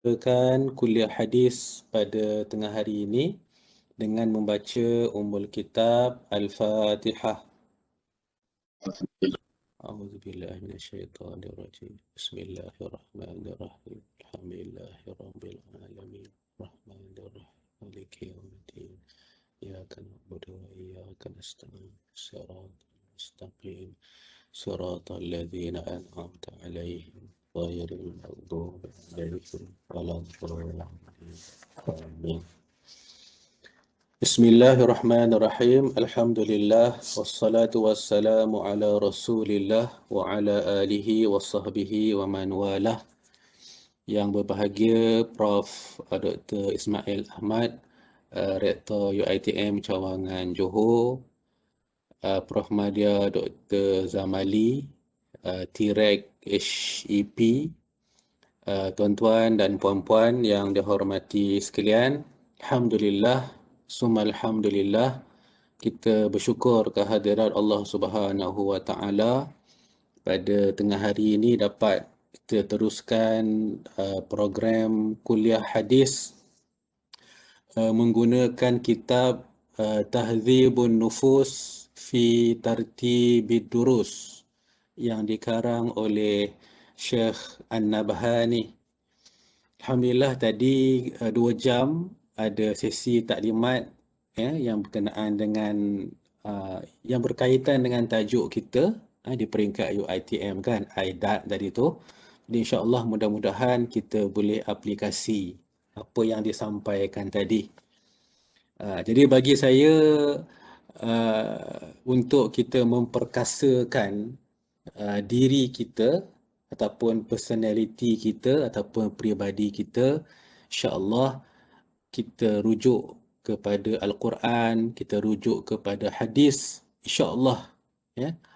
Mulakan kuliah hadis pada tengah hari ini dengan membaca Ummul Kitab Al-Fatihah. A'udzubillahi minasyaitonirrajim. Bismillahirrahmanirrahim. Alhamdulillahirabbil alamin. Rahmanirrahim. Maliki yaumiddin. Iyyaka na'budu wa iyyaka nasta'in. Shiratal mustaqim. Shiratal ladzina an'amta 'alaihim ghairil maghdubi 'alaihim waladdallin. Amin. Bismillahirrahmanirrahim. Alhamdulillah wassalatu wassalamu ala Rasulillah wa ala alihi wa sahbihi wa man walah. Yang berbahagia Prof. Dr. Ismail Ahmad, Rektor UiTM Cawangan Johor, Prof. Madya Dr. Zamali, T-Rek HEP, tuan-tuan dan puan-puan yang dihormati sekalian. Alhamdulillah, summa alhamdulillah, kita bersyukur kehadiran Allah Subhanahu wa taala pada tengah hari ini dapat kita teruskan program kuliah hadis menggunakan kitab Tahdzibun Nufus fi Tartibid Durus yang dikarang oleh Syekh An-Nabhani. Alhamdulillah tadi 2 jam ada sesi taklimat yang berkenaan dengan yang berkaitan dengan tajuk kita di peringkat UiTM kan, IDAT tadi tu. Jadi insya-Allah mudah-mudahan kita boleh aplikasi apa yang disampaikan tadi. Jadi bagi saya untuk kita memperkasakan diri kita ataupun personality kita ataupun peribadi kita, insya-Allah kita rujuk kepada Al-Quran, kita rujuk kepada hadis, insya-Allah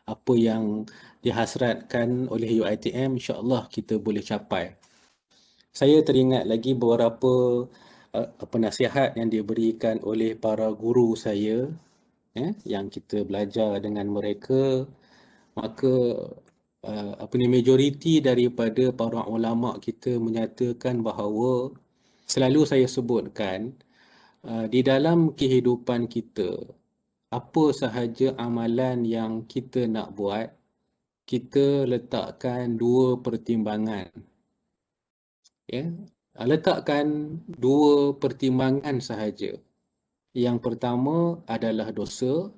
apa yang dihasratkan oleh UiTM, insya-Allah kita boleh capai. Saya teringat lagi beberapa nasihat yang diberikan oleh para guru saya yang kita belajar dengan mereka. Maka majoriti daripada para ulama kita menyatakan bahawa, selalu saya sebutkan, di dalam kehidupan kita, apa sahaja amalan yang kita nak buat, kita letakkan 2 pertimbangan. Letakkan 2 pertimbangan sahaja. Yang pertama adalah dosa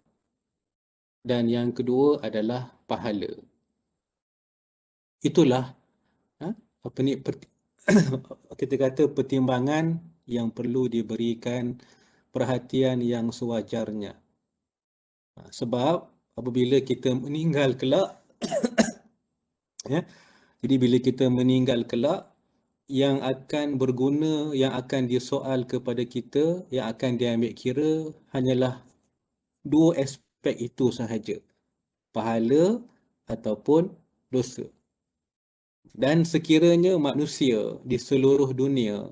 dan yang kedua adalah pahala. Itulah kita kata pertimbangan yang perlu diberikan perhatian yang sewajarnya. Sebab apabila kita meninggal kelak jadi bila kita meninggal kelak, yang akan berguna, yang akan disoal kepada kita, yang akan diambil kira hanyalah 2 aspek itu sahaja, pahala ataupun dosa. Dan sekiranya manusia di seluruh dunia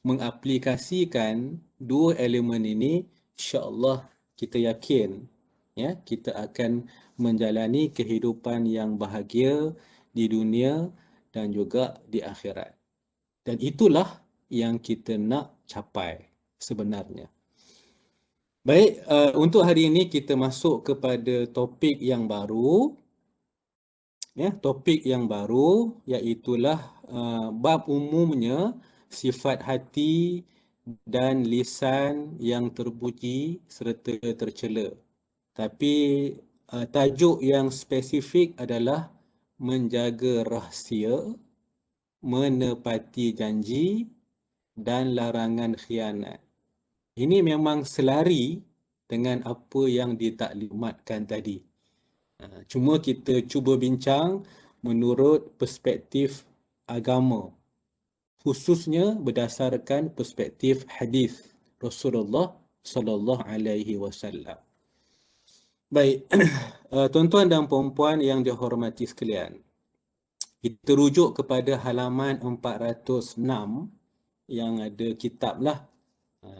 mengaplikasikan 2 elemen ini, insya-Allah kita yakin kita akan menjalani kehidupan yang bahagia di dunia dan juga di akhirat. Dan itulah yang kita nak capai sebenarnya. Baik, untuk hari ini kita masuk kepada topik yang baru. Topik yang baru iaitulah bab umumnya sifat hati dan lisan yang terpuji serta tercela. Tapi tajuk yang spesifik adalah menjaga rahsia, menepati janji dan larangan khianat. Ini memang selari dengan apa yang ditaklimatkan tadi. Cuma kita cuba bincang menurut perspektif agama, khususnya berdasarkan perspektif hadis Rasulullah sallallahu alaihi wasallam. Baik, tuan-tuan dan puan-puan yang dihormati sekalian, kita rujuk kepada halaman 406 yang ada kitab lah.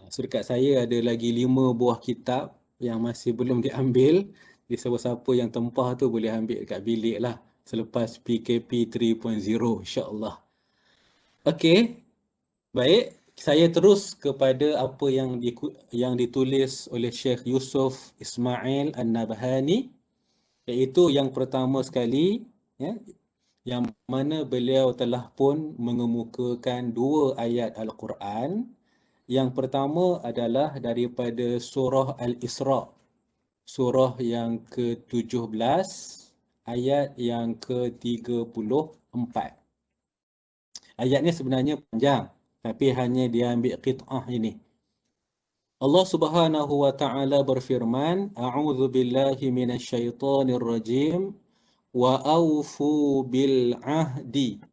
Dekat saya ada lagi 5 buah kitab yang masih belum diambil. Jadi siapa-siapa yang tempah tu boleh ambil dekat bilik lah selepas PKP 3.0 insya-Allah. Okey, Baik, saya terus kepada apa yang ditulis oleh Syekh Yusuf Ismail An-Nabhani, iaitu yang pertama sekali, ya, yang mana beliau telah pun mengemukakan dua ayat Al-Quran. Yang pertama adalah daripada surah Al-Isra, surah yang ke-17, ayat yang ke-34. Ayat ni sebenarnya panjang, tapi hanya dia ambil qit'ah ini. Allah Subhanahu wa taala berfirman, A'udzu billahi minasyaitonir rajim, wa aufu bil ahdi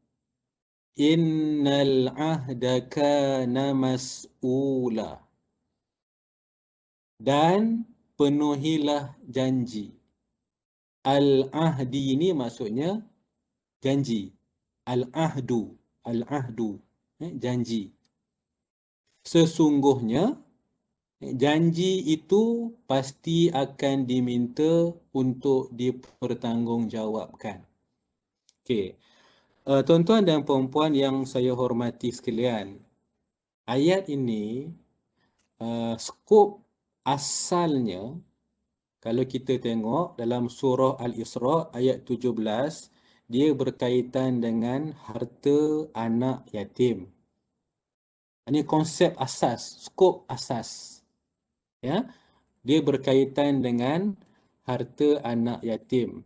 innal ahda kana mas'ula. Dan penuhilah janji. Al-ahdi ini maksudnya janji. Al-ahdu, al-ahdu, janji. Sesungguhnya janji itu pasti akan diminta untuk dipertanggungjawabkan. Okey. Tuan-tuan dan puan-puan yang saya hormati sekalian, ayat ini skop asalnya, kalau kita tengok dalam surah Al-Isra ayat 17, dia berkaitan dengan harta anak yatim. Ini konsep asas, skop asas. Ya, dia berkaitan dengan harta anak yatim.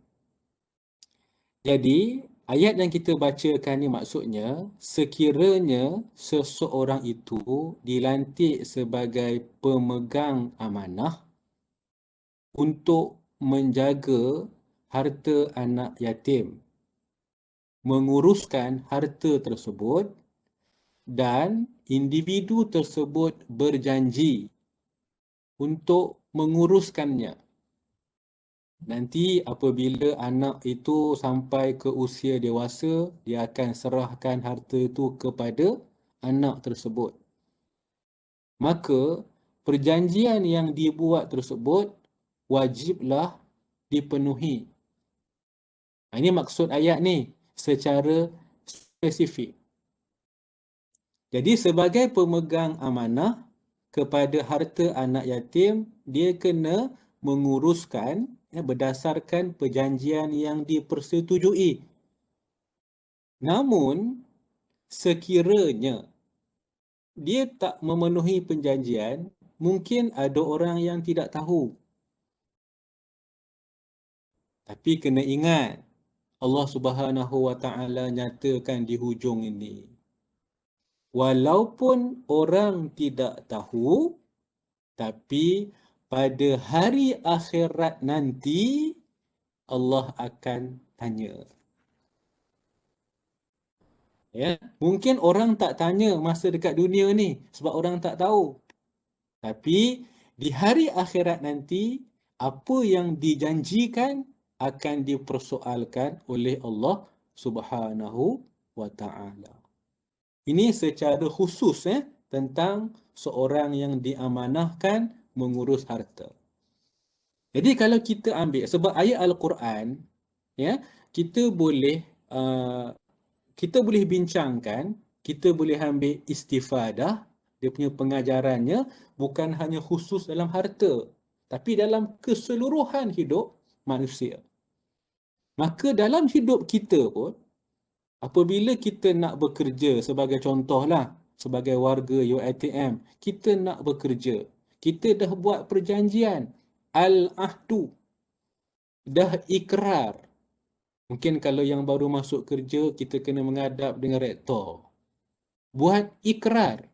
Jadi, ayat yang kita bacakan ni maksudnya, sekiranya seseorang itu dilantik sebagai pemegang amanah untuk menjaga harta anak yatim, menguruskan harta tersebut, dan individu tersebut berjanji untuk menguruskannya. Nanti apabila anak itu sampai ke usia dewasa, dia akan serahkan harta itu kepada anak tersebut. Maka perjanjian yang dibuat tersebut wajiblah dipenuhi. Ini maksud ayat ni secara spesifik. Jadi sebagai pemegang amanah kepada harta anak yatim, dia kena menguruskan berdasarkan perjanjian yang dipersetujui. Namun, sekiranya dia tak memenuhi perjanjian, mungkin ada orang yang tidak tahu. Tapi kena ingat, Allah Subhanahu wa taala nyatakan di hujung ini, walaupun orang tidak tahu, tapi pada hari akhirat nanti Allah akan tanya. Ya, mungkin orang tak tanya masa dekat dunia ni sebab orang tak tahu. Tapi di hari akhirat nanti, apa yang dijanjikan akan dipersoalkan oleh Allah Subhanahu wa taala. Ini secara khusus tentang seorang yang diamanahkan mengurus harta. Jadi kalau kita ambil sebab ayat Al-Quran, ya, kita boleh bincangkan, kita boleh ambil istifadah, dia punya pengajarannya bukan hanya khusus dalam harta, tapi dalam keseluruhan hidup manusia. Maka dalam hidup kita pun, apabila kita nak bekerja, sebagai contohlah, sebagai warga UiTM, kita nak bekerja, kita dah buat perjanjian, al-ahdu, dah ikrar. Mungkin kalau yang baru masuk kerja, kita kena menghadap dengan rektor. Buat ikrar.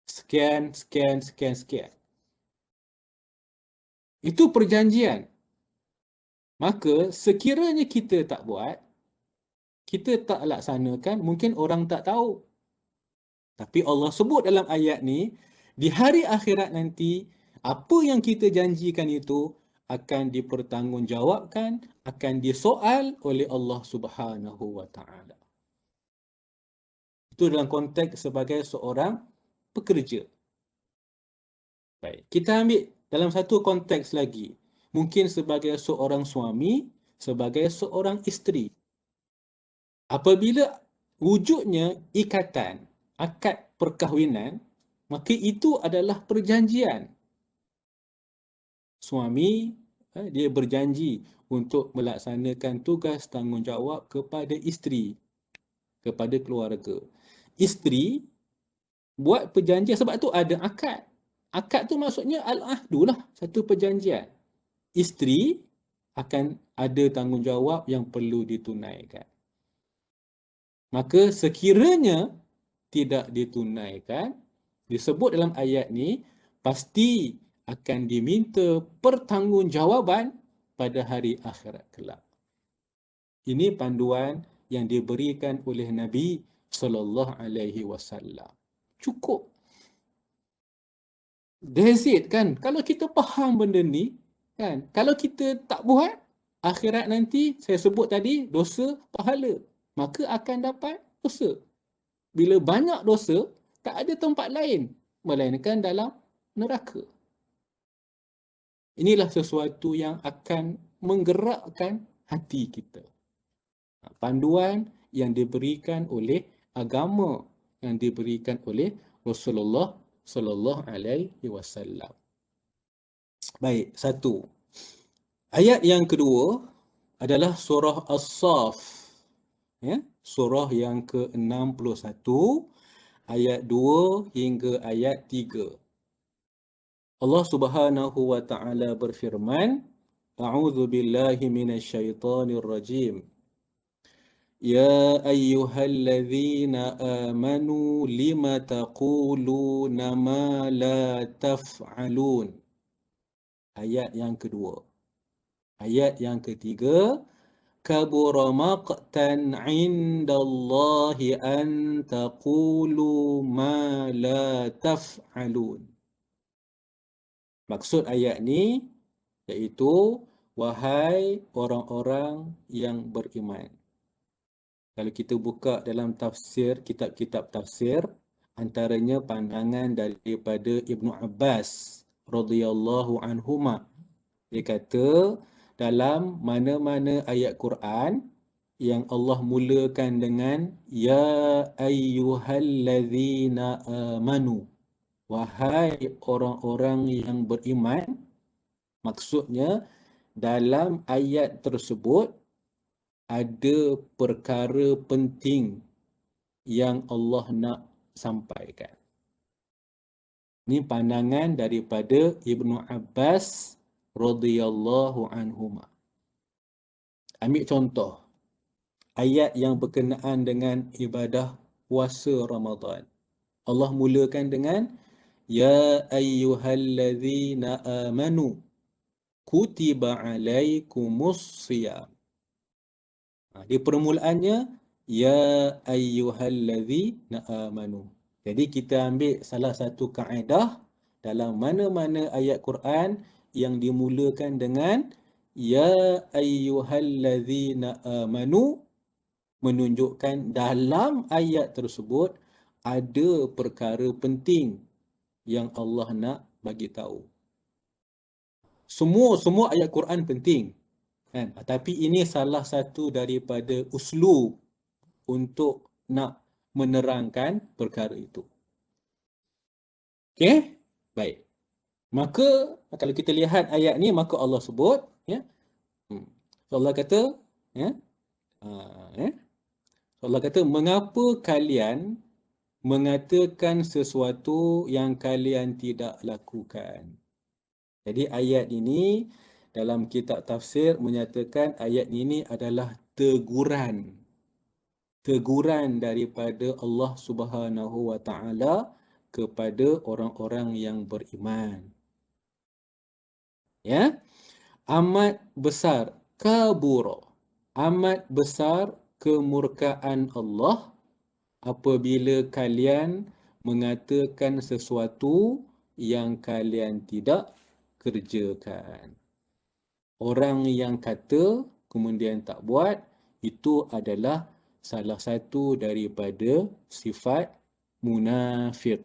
Sekian, sekian, sekian, sekian. Itu perjanjian. Maka sekiranya kita tak buat, kita tak laksanakan, mungkin orang tak tahu. Tapi Allah sebut dalam ayat ni, di hari akhirat nanti, apa yang kita janjikan itu akan dipertanggungjawabkan, akan disoal oleh Allah Subhanahu wa taala. Itu dalam konteks sebagai seorang pekerja. Baik, kita ambil dalam satu konteks lagi. Mungkin sebagai seorang suami, sebagai seorang isteri. Apabila wujudnya ikatan akad perkahwinan, maka itu adalah perjanjian. Suami dia berjanji untuk melaksanakan tugas tanggungjawab kepada isteri, kepada keluarga. Isteri buat perjanjian sebab tu ada akad. Akad tu maksudnya al-ahdu lah, satu perjanjian. Isteri akan ada tanggungjawab yang perlu ditunaikan. Maka sekiranya tidak ditunaikan, disebut dalam ayat ni, pasti akan diminta pertanggungjawaban pada hari akhirat kelak. Ini panduan yang diberikan oleh Nabi sallallahu alaihi wasallam. Cukup. That's it kan. Kalau kita faham benda ni, kan, kalau kita tak buat, akhirat nanti saya sebut tadi dosa pahala, maka akan dapat dosa. Bila banyak dosa, tak ada tempat lain melainkan dalam neraka. Inilah sesuatu yang akan menggerakkan hati kita. Panduan yang diberikan oleh agama, yang diberikan oleh Rasulullah sallallahu alaihi wasallam. Baik, satu. Ayat yang kedua adalah surah As-Saff. Ya, surah yang ke-61 ayat 2 hingga ayat 3. Allah Subhanahu wa taala berfirman, A'udzu billahi minasyaitonir rajim. Ya ayyuhalladzina amanu lima taquluna ma la taf'alun. Ayat yang kedua. Ayat yang ketiga, kabura maqtan 'indallahi an taqulu ma la taf'alun. Maksud ayat ni iaitu, wahai orang-orang yang beriman. Kalau kita buka dalam tafsir, kitab-kitab tafsir, antaranya pandangan daripada Ibnu Abbas radhiyallahu anhuma. Dia kata, dalam mana-mana ayat Quran yang Allah mulakan dengan ya ayyuhallazina amanu, wahai orang-orang yang beriman, maksudnya dalam ayat tersebut ada perkara penting yang Allah nak sampaikan. Ini pandangan daripada Ibnu Abbas radhiyallahu anhuma. Ambil contoh ayat yang berkenaan dengan ibadah puasa Ramadan. Allah mulakan dengan ya ayyuhallazina amanu kutiba alaikumus shiyam. Di permulaannya ya ayyuhallazina amanu. Jadi kita ambil salah satu kaedah dalam mana-mana ayat Quran yang dimulakan dengan ya ayyuhallazina amanu, menunjukkan dalam ayat tersebut ada perkara penting yang Allah nak bagi tahu. Semua ayat Quran penting, kan? Tapi ini salah satu daripada uslub untuk nak menerangkan perkara itu. Okey? Baik. Maka kalau kita lihat ayat ni, maka Allah sebut, ya. Allah kata, ya. Allah kata, mengapa kalian mengatakan sesuatu yang kalian tidak lakukan? Jadi ayat ini dalam kitab tafsir menyatakan ayat ini adalah teguran. Teguran daripada Allah Subhanahu wa taala kepada orang-orang yang beriman. Ya. Amat besar, kabura. Amat besar kemurkaan Allah apabila kalian mengatakan sesuatu yang kalian tidak kerjakan. Orang yang kata kemudian tak buat, itu adalah salah satu daripada sifat munafik.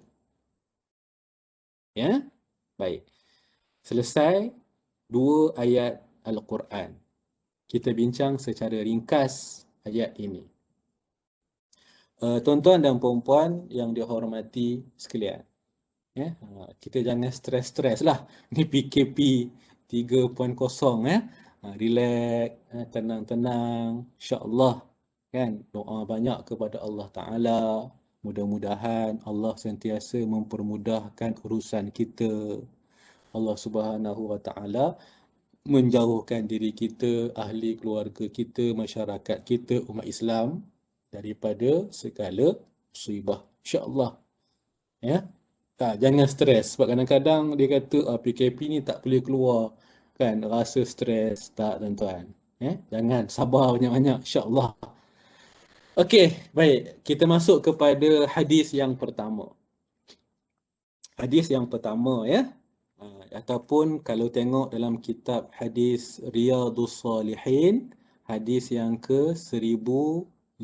Ya? Baik. Selesai dua ayat Al-Quran. Kita bincang secara ringkas ayat ini. Tuan-tuan dan puan-puan yang dihormati sekalian, ya, kita jangan stres-stres lah. Ni PKP 3.0, ya. Relax, tenang-tenang, insya-Allah, kan. Doa banyak kepada Allah Taala. Mudah-mudahan Allah sentiasa mempermudahkan urusan kita. Allah Subhanahu Wa Taala menjauhkan diri kita, ahli keluarga kita, masyarakat kita, umat Islam daripada segala musibah. InsyaAllah. Ya. Jangan stres. Sebab kadang-kadang dia kata PKP ni tak boleh keluar. Kan, rasa stres. Tak, tuan-tuan. Jangan, sabar banyak-banyak. InsyaAllah. Okey, baik. Kita masuk kepada hadis yang pertama. Hadis yang pertama, ya. Ataupun kalau tengok dalam kitab hadis Riyadhus Salihin, hadis yang ke 1586.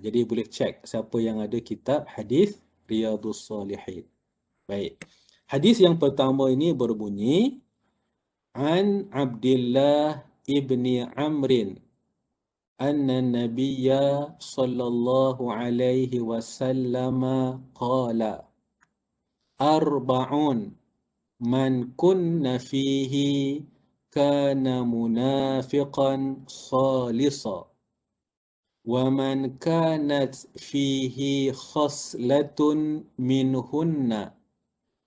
Jadi boleh cek siapa yang ada kitab hadis Riyadhus Salihin. Baik. Hadis yang pertama ini berbunyi, An Abdullah ibni Amrin anna Nabiyya sallallahu alaihi wasallam qala arba'un man kunna fihi kana munafiqan khalisa wa man kanat fihi khaslatun minhunna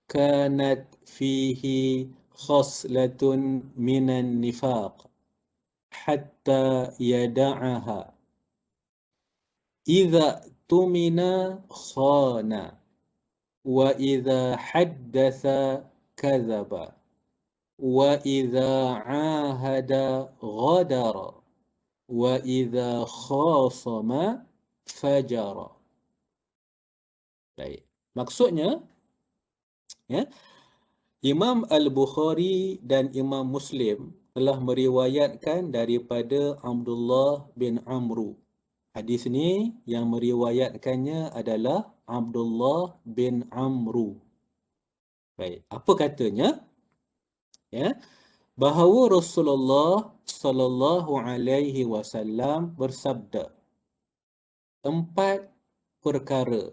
kanat fihi khaslatun minan nifaq hatta yada'aha idza tumina khana wa idza haddatha kadzaba wa idza ahada ghadara wa idza khasama fajara. Baik. Maksudnya, ya, Imam Al-Bukhari dan Imam Muslim telah meriwayatkan daripada Abdullah bin Amru. Hadis ni yang meriwayatkannya adalah Abdullah bin Amru. Baik, apa katanya? Ya, bahawa Rasulullah sallallahu alaihi wasallam bersabda, 4 perkara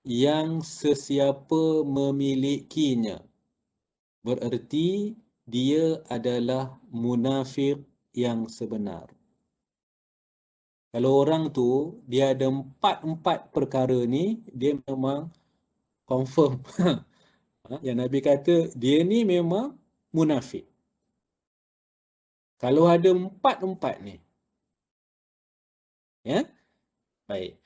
yang sesiapa memilikinya bererti dia adalah munafik yang sebenar. Kalau orang tu dia ada 4 perkara ni, dia memang confirm. Yang Nabi kata dia ni memang munafik. Kalau ada 4 ni. Ya. Baik.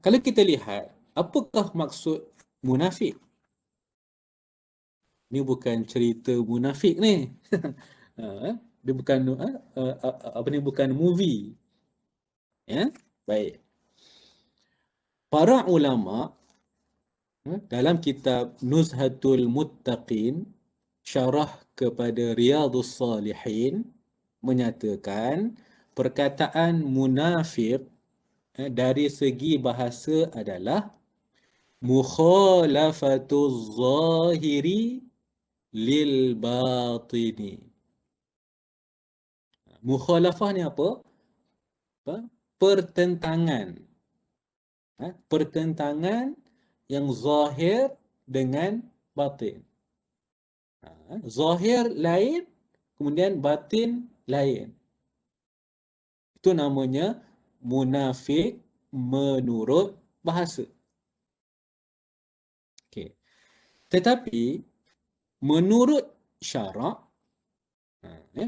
Kalau kita lihat, apakah maksud munafik? Ini bukan cerita munafik ni. Dia bukan apa ni, bukan movie. Ya. Baik. Para ulama dalam kitab Nuzhatul Muttaqin, syarah kepada Riyadhus Salihin, menyatakan perkataan munafik dari segi bahasa adalah mukhalafatuz zahiri lil batini. Mukhalafah ni apa? Pertentangan. Pertentangan yang zahir dengan batin. Zahir lain, kemudian batin lain. Itu namanya munafik menurut bahasa. Okey. Tetapi menurut syarak,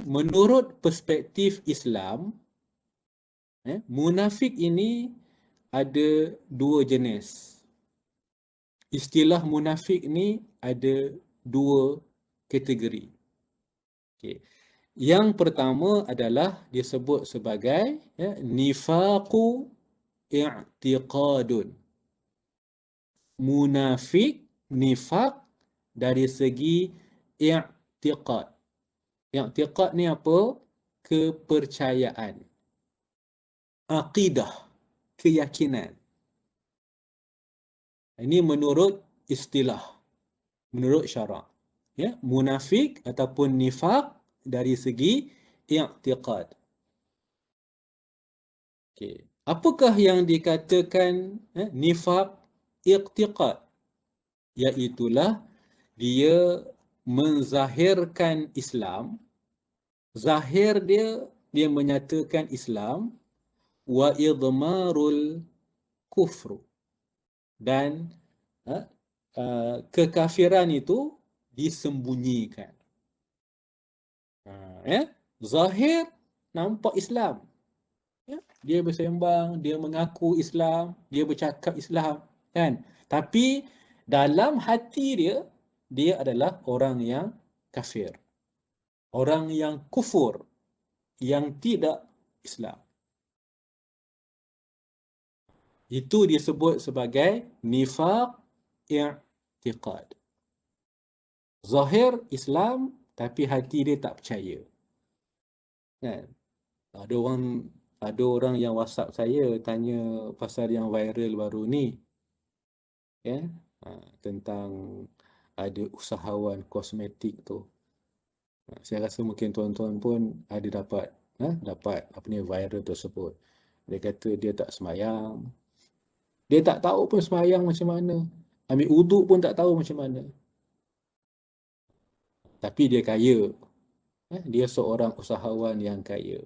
menurut perspektif Islam, munafik ini ada 2 jenis. Istilah munafik ni ada 2 kategori. Okay. Yang pertama adalah disebut sebagai nifaqu i'tiqadun. Munafik, nifaq dari segi i'tiqad. I'tiqad ni apa? Kepercayaan. Aqidah, keyakinan. Ini menurut istilah, menurut syarak. Ya, munafik ataupun nifaq dari segi i'tiqad. Okey. Apakah yang dikatakan nifaq i'tiqad? Iaitulah dia menzahirkan Islam, zahir dia menyatakan Islam, wa idmarul kufru, dan kekafiran itu disembunyikan. Zahir nampak Islam. Dia bersembang, dia mengaku Islam, dia bercakap Islam, kan? Tapi dalam hati dia adalah orang yang kafir. Orang yang kufur, yang tidak Islam. Itu disebut sebagai nifaq i'tiqad. Zahir Islam tapi hati dia tak percaya. Kan? Ada orang yang WhatsApp saya tanya pasal yang viral baru ni. Ya, tentang ada usahawan kosmetik tu. Saya rasa mungkin tuan-tuan pun ada dapat apa ni viral tersebut. Dia kata dia tak semayang. Dia tak tahu pun semayang macam mana. Ambil uduk pun tak tahu macam mana. Tapi dia kaya. Dia seorang usahawan yang kaya.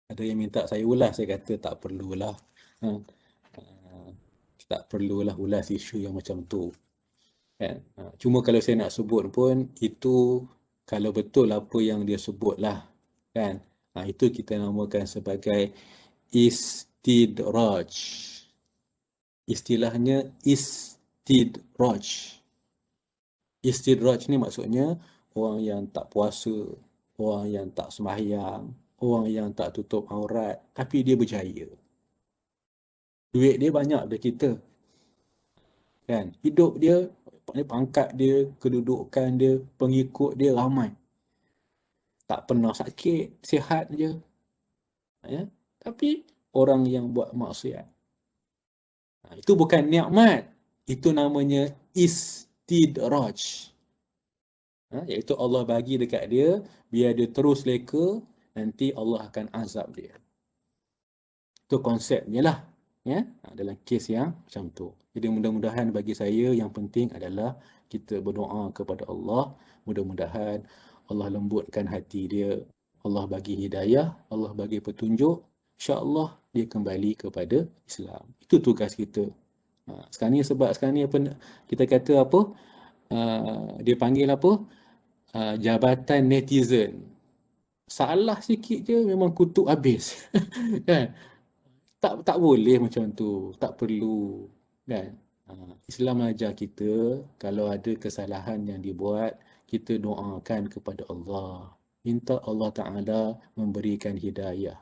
Ada yang minta saya ulas, saya kata tak perlulah. Tak perlulah ulas isu yang macam tu. Kan? Cuma kalau saya nak sebut pun, itu kalau betul apa yang dia sebutlah. Kan? Itu kita namakan sebagai istidraj. Istilahnya istidraj. Istidraj ni maksudnya orang yang tak puasa, orang yang tak sembahyang, orang yang tak tutup aurat, tapi dia berjaya. Duit dia banyak dari kita. Kan? Hidup dia, pangkat dia, kedudukan dia, pengikut dia ramai. Tak pernah sakit, sihat je. Ya? Tapi orang yang buat maksiat. Itu bukan nikmat. Itu namanya istidraj. Iaitu Allah bagi dekat dia, biar dia terus leka, nanti Allah akan azab dia. Itu konsepnya lah. Ya? Dalam kes yang macam tu. Jadi mudah-mudahan bagi saya yang penting adalah kita berdoa kepada Allah. Mudah-mudahan Allah lembutkan hati dia. Allah bagi hidayah, Allah bagi petunjuk. InsyaAllah dia kembali kepada Islam. Itu tugas kita. Sekarang ni sebab sekarang ni apa kita kata apa? Dia panggil apa? Jabatan netizen. Salah sikit je memang kutuk habis. Kan? Tak boleh macam tu. Tak perlu. Kan? Islam ajar kita kalau ada kesalahan yang dibuat, kita doakan kepada Allah. Minta Allah Ta'ala memberikan hidayah.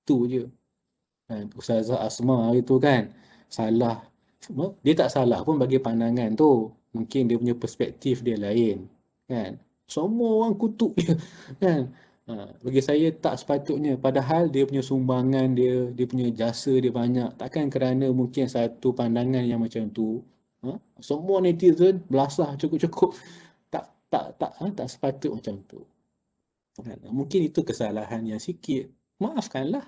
Itu je. Kan? Ustazah Asma itu kan salah. Dia tak salah pun bagi pandangan tu. Mungkin dia punya perspektif dia lain. Kan? Semua orang kutuk dia. Kan? Bagi saya tak sepatutnya. Padahal dia punya sumbangan dia punya jasa dia banyak. Takkan kerana mungkin satu pandangan yang macam tu, semua netizen belasah cukup-cukup. Tak sepatut macam tu. Kan? Mungkin itu kesalahan yang sikit. Maafkanlah.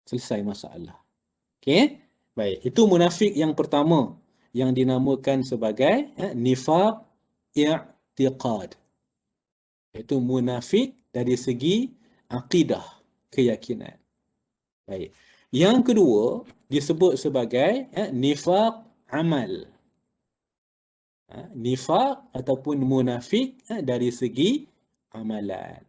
Selesai masalah. Okey? Baik, itu munafik yang pertama yang dinamakan sebagai nifaq i'tiqad. Itu munafik dari segi akidah, keyakinan. Baik. Yang kedua disebut sebagai nifaq amal. Nifaq ataupun munafik dari segi amalan.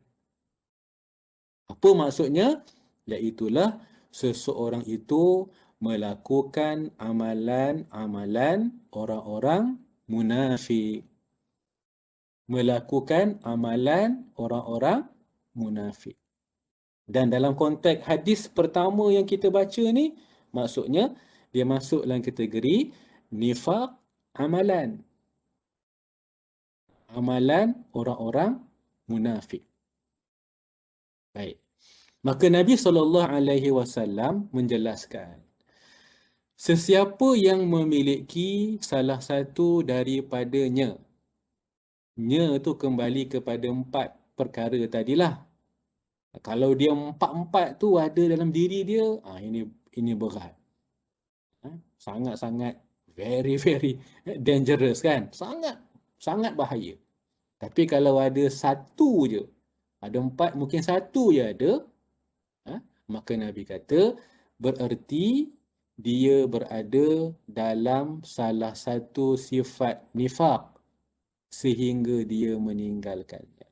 Apa maksudnya? Iaitulah seseorang itu melakukan amalan-amalan orang-orang munafik. Melakukan amalan orang-orang munafik. Dan dalam konteks hadis pertama yang kita baca ni, maksudnya dia masuk dalam kategori nifaq amalan. Amalan orang-orang munafik. Baik. Maka Nabi SAW menjelaskan, sesiapa yang memiliki salah satu daripadanya, nya tu kembali kepada 4. perkara tadilah. Kalau dia empat-empat tu ada dalam diri dia, ini berat. Sangat-sangat very dangerous kan? Sangat bahaya. Tapi kalau ada satu je, ada empat mungkin satu je ada, maka Nabi kata bererti dia berada dalam salah satu sifat nifaq sehingga dia meninggalkannya.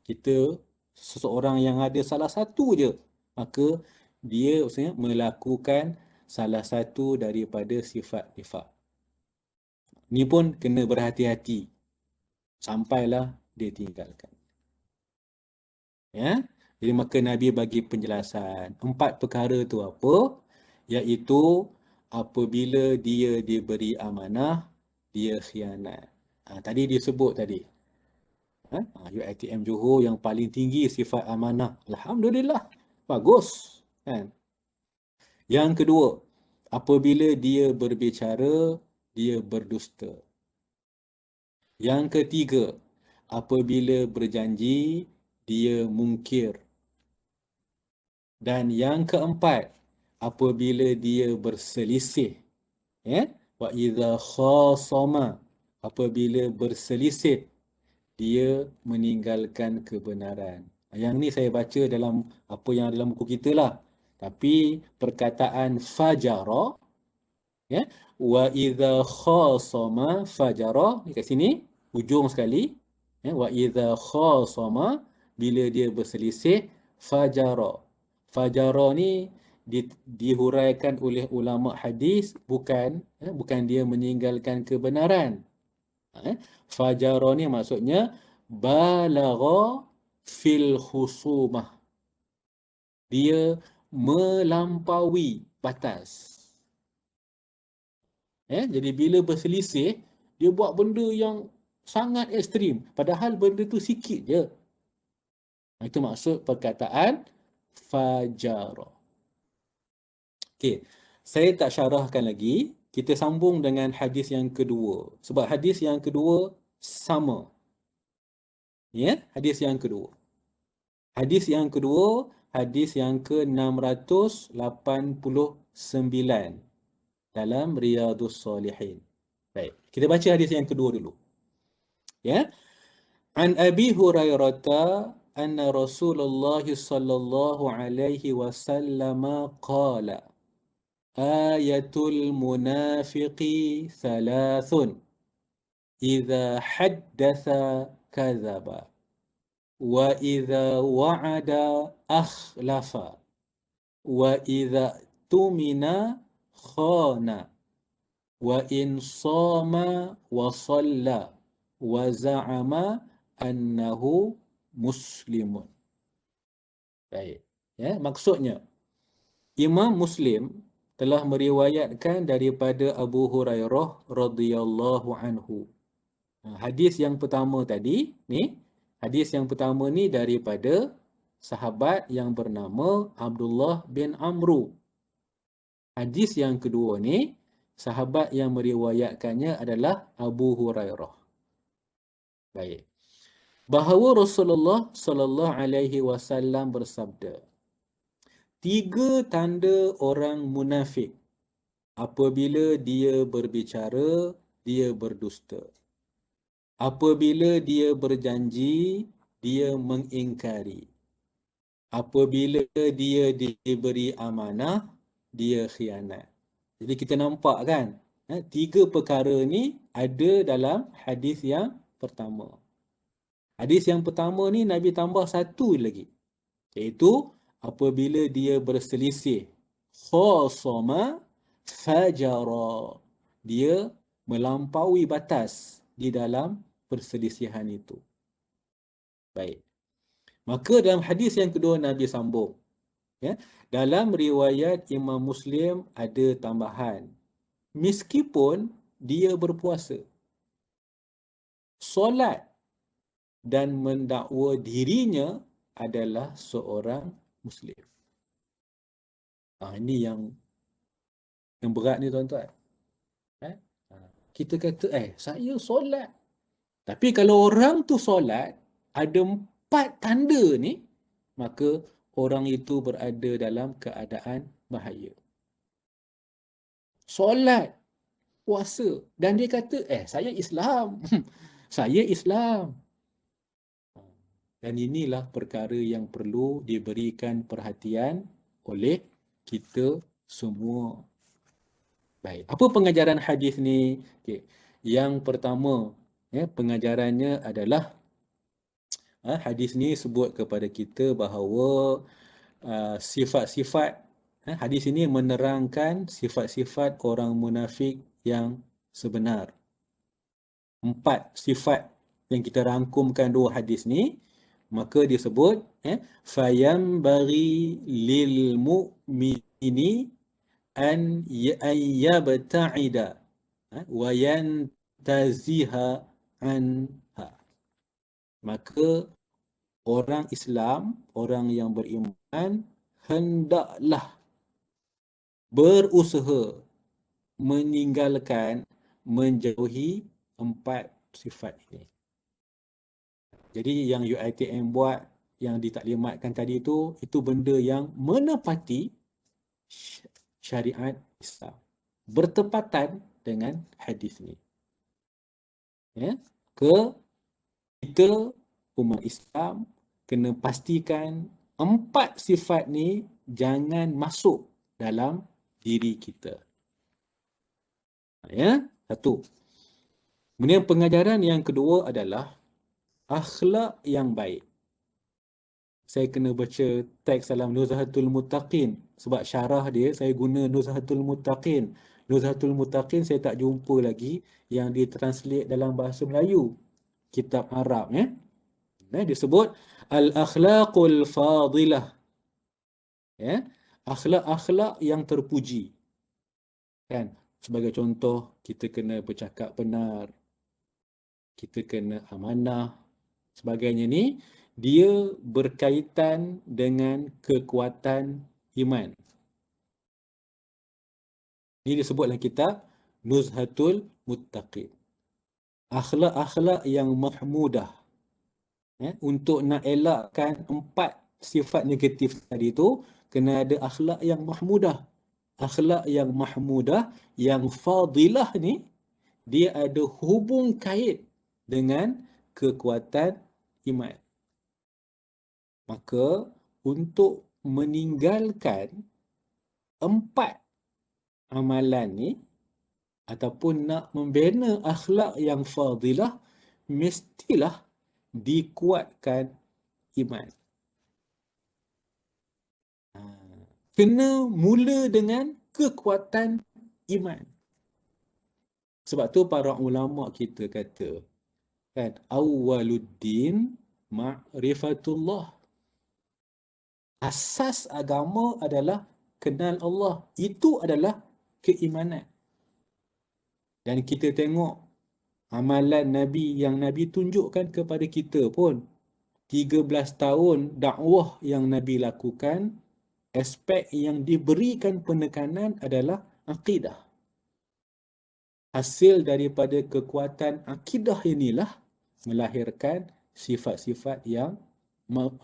Kita seseorang yang ada salah satu je, maka dia maksudnya melakukan salah satu daripada sifat nifaq. Ni pun kena berhati-hati sampailah dia tinggalkan. Ya. Jadi maka Nabi bagi penjelasan. 4 perkara tu apa? Iaitu apabila dia diberi amanah, dia khianat. Tadi disebut tadi. UiTM Johor yang paling tinggi sifat amanah. Alhamdulillah. Bagus. Kan? Yang kedua, apabila dia berbicara, dia berdusta. Yang ketiga, apabila berjanji, dia mungkir. Dan yang keempat, apabila dia berselisih. Wa idza khasama, apabila berselisih, dia meninggalkan kebenaran. Yang ni saya baca dalam apa yang dalam buku kita lah. Tapi perkataan fajara, wa idza khasama fajara, di kat sini hujung sekali, wa idza khasama, bila dia berselisih, fajara. Fajara ni dihuraikan oleh ulama hadis bukan dia meninggalkan kebenaran. Fajara ni maksudnya balagha fil khusumah. Dia melampaui batas. Jadi bila berselisih, dia buat benda yang sangat ekstrim. Padahal benda tu sikit je. Itu maksud perkataan fajara. Okey, saya tak syarahkan lagi. Kita sambung dengan hadis yang kedua. Sebab hadis yang kedua sama. Hadis yang kedua. Hadis yang kedua, hadis yang ke-689 dalam Riyadhus Salihin. Baik, kita baca hadis yang kedua dulu. An Abi Hurairah anna Rasulullah sallallahu alaihi wasallam qala ayatul munafiqi thalathun idza haddatha kadzaba wa idza wa'ada akhlafa wa idza tumina khana wa in sama wa shalla wa za'ama annahu muslimun. Baik. Maksudnya Imam Muslim telah meriwayatkan daripada Abu Hurairah radhiyallahu anhu. Hadis yang pertama tadi ni, hadis yang pertama ni daripada sahabat yang bernama Abdullah bin Amru. Hadis yang kedua ni, sahabat yang meriwayatkannya adalah Abu Hurairah. Baik. Bahawa Rasulullah sallallahu alaihi wasallam bersabda, 3 tanda orang munafik. Apabila dia berbicara, dia berdusta. Apabila dia berjanji, dia mengingkari. Apabila dia diberi amanah, dia khianat. Jadi kita nampak kan, 3 perkara ni ada dalam hadis yang pertama. Hadis yang pertama ni Nabi tambah satu lagi, iaitu apabila dia berselisih, khasama fajara, dia melampaui batas di dalam perselisihan itu. Baik. Maka dalam hadis yang kedua Nabi sambung. Dalam riwayat Imam Muslim ada tambahan. Meskipun dia berpuasa, solat dan mendakwa dirinya adalah seorang Muslim. Ini yang berat ni tuan-tuan. Kita kata, saya solat, Tapi kalau orang tu solat, ada 4 tanda ni, maka orang itu berada dalam keadaan bahaya. Solat, puasa, dan dia kata, saya Islam. Saya Islam. Dan inilah perkara yang perlu diberikan perhatian oleh kita semua. Baik, apa pengajaran hadis ni? Okay. Yang pertama, pengajarannya adalah hadis ni sebut kepada kita bahawa sifat-sifat, hadis ini menerangkan sifat-sifat orang munafik yang sebenar. 4 sifat yang kita rangkumkan 2 hadis ni, maka disebut fayam bagi lil mu'mini an yabta'ida wa yantaziha anha. Maka orang Islam, orang yang beriman, hendaklah berusaha meninggalkan, menjauhi 4 sifat ini. Jadi yang UiTM buat, yang ditaklimatkan tadi itu benda yang menepati syariat Islam, bertepatan dengan hadis ni. Kita umat Islam kena pastikan 4 sifat ni jangan masuk dalam diri kita. Satu. Kemudian pengajaran yang kedua adalah akhlak yang baik. Saya kena baca teks dalam Nuzhatul Muttaqin. Sebab syarah dia, saya guna Nuzhatul Muttaqin. Nuzhatul Muttaqin saya tak jumpa lagi yang ditranslate dalam bahasa Melayu. Kitab Arab. Dia sebut Al-Akhlaqul Fadilah. Akhlak-akhlak yang terpuji. Kan? Sebagai contoh, kita kena bercakap benar. Kita kena amanah. Sebagainya ni, dia berkaitan dengan kekuatan iman. Ini disebut dalam kitab Nuzhatul Muttaqin. Akhlak-akhlak yang mahmudah. Untuk nak elakkan 4 sifat negatif tadi tu, kena ada akhlak yang mahmudah. Akhlak yang mahmudah, yang fadilah ni, dia ada hubung kait dengan kekuatan iman. Maka untuk meninggalkan 4 amalan ni, ataupun nak membina akhlak yang fadilah, mestilah dikuatkan iman. Kena mula dengan kekuatan iman. Sebab tu para ulama kita kata, kan, awwaluddin ma'rifatullah. Asas agama adalah kenal Allah. Itu adalah keimanan. Dan kita tengok amalan Nabi yang Nabi tunjukkan kepada kita pun, 13 tahun dakwah yang Nabi lakukan, aspek yang diberikan penekanan adalah akidah. Hasil daripada kekuatan akidah inilah melahirkan sifat-sifat yang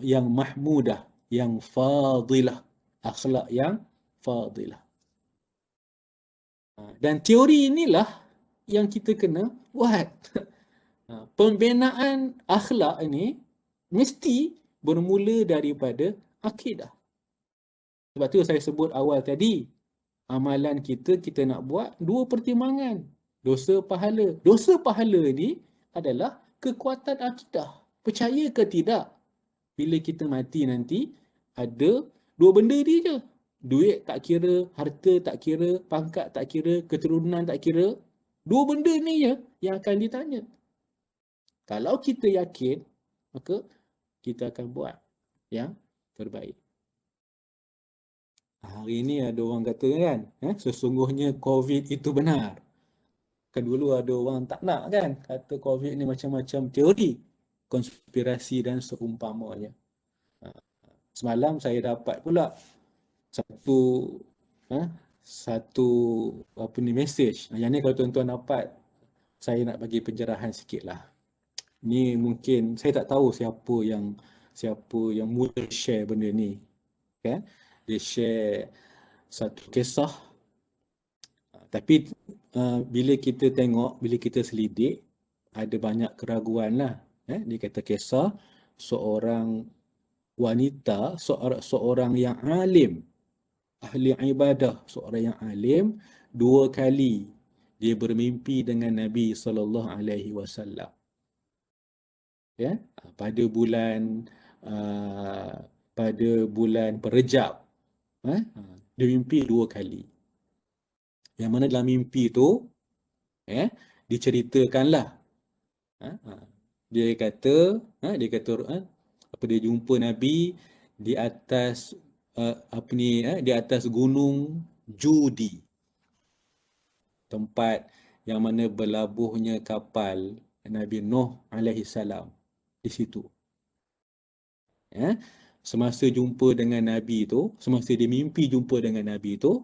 mahmudah, yang fadilah, akhlak yang fadilah. Dan teori inilah yang kita kena buat. Pembinaan akhlak ini mesti bermula daripada akidah. Sebab tu saya sebut awal tadi, amalan kita nak buat 2 pertimbangan. Dosa pahala. Dosa pahala ni adalah kekuatan akidah. Percaya ke tidak? Bila kita mati nanti, ada 2 benda ni je. Duit tak kira, harta tak kira, pangkat tak kira, keturunan tak kira. 2 benda ni je yang akan ditanya. Kalau kita yakin, maka kita akan buat yang terbaik. Hari ini ada orang kata kan, sesungguhnya COVID itu benar. Kan dulu ada orang tak nak kan, kata COVID ni macam-macam teori, konspirasi dan seumpamanya. Semalam saya dapat pula satu mesej. Yang ni kalau tuan-tuan dapat, saya nak bagi pencerahan sikit lah. Ni mungkin saya tak tahu siapa yang mula share benda ni. Kan? Dia share satu kisah, tapi bila kita tengok, bila kita selidik, ada banyak keraguan lah. Dia kata kisah seorang wanita, seorang yang alim, ahli ibadah, seorang yang alim, 2 kali dia bermimpi dengan Nabi SAW. Ya, pada bulan uh, pada bulan Rejab, dia mimpi 2 kali. Yang mana dalam mimpi tu, diceritakanlah, dia kata, apa, dia jumpa Nabi di atas di atas gunung Judi, tempat yang mana berlabuhnya kapal Nabi Nuh alaihi salam di situ. Semasa jumpa dengan Nabi tu, semasa dia mimpi jumpa dengan Nabi tu,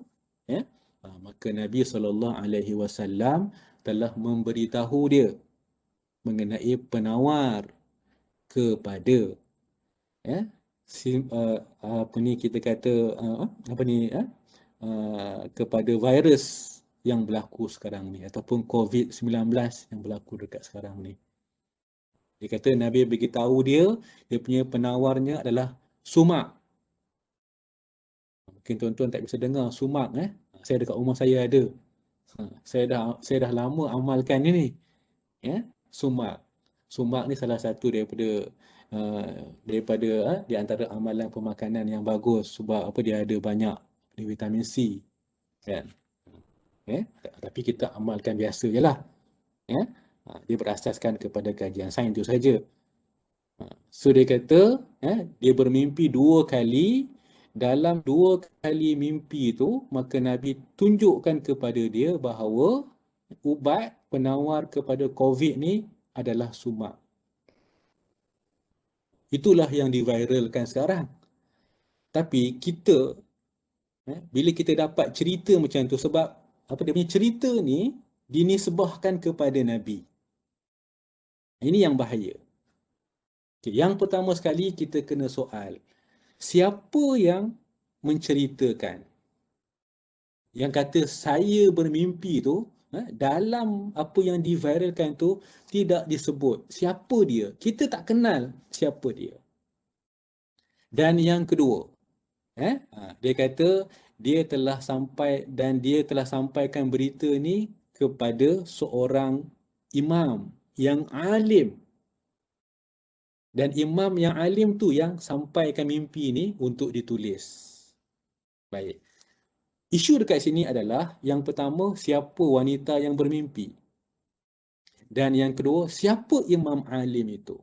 maka Nabi SAW telah memberitahu dia mengenai penawar kepada kita kata kepada virus yang berlaku sekarang ni, ataupun COVID-19 yang berlaku dekat sekarang ni. Dia kata Nabi beritahu dia punya penawarnya adalah sumak. Mungkin tuan-tuan tak bisa dengar sumak. Saya dekat rumah saya ada. Saya dah lama amalkan ini. Sumak. Sumak ni salah satu daripada di antara amalan pemakanan yang bagus, sebab dia ada banyak vitamin C, kan. Tapi kita amalkan biasa je lah. Dia berasaskan kepada kajian sains itu saja. So dia kata, dia bermimpi 2 kali. Dalam 2 kali mimpi itu, maka Nabi tunjukkan kepada dia bahawa ubat penawar kepada COVID ni adalah sumak. Itulah yang diviralkan sekarang. Tapi kita, bila kita dapat cerita macam tu, sebab dia punya cerita ni dinisbahkan kepada Nabi. Ini yang bahaya. Yang pertama sekali kita kena soal, siapa yang menceritakan? Yang kata saya bermimpi tu, dalam apa yang diviralkan tu tidak disebut siapa dia. Kita tak kenal siapa dia. Dan yang kedua, dia kata dia telah sampaikan berita ni kepada seorang imam yang alim. Dan imam yang alim tu yang sampaikan mimpi ni untuk ditulis. Baik. Isu dekat sini adalah, yang pertama, siapa wanita yang bermimpi. Dan yang kedua, siapa imam alim itu.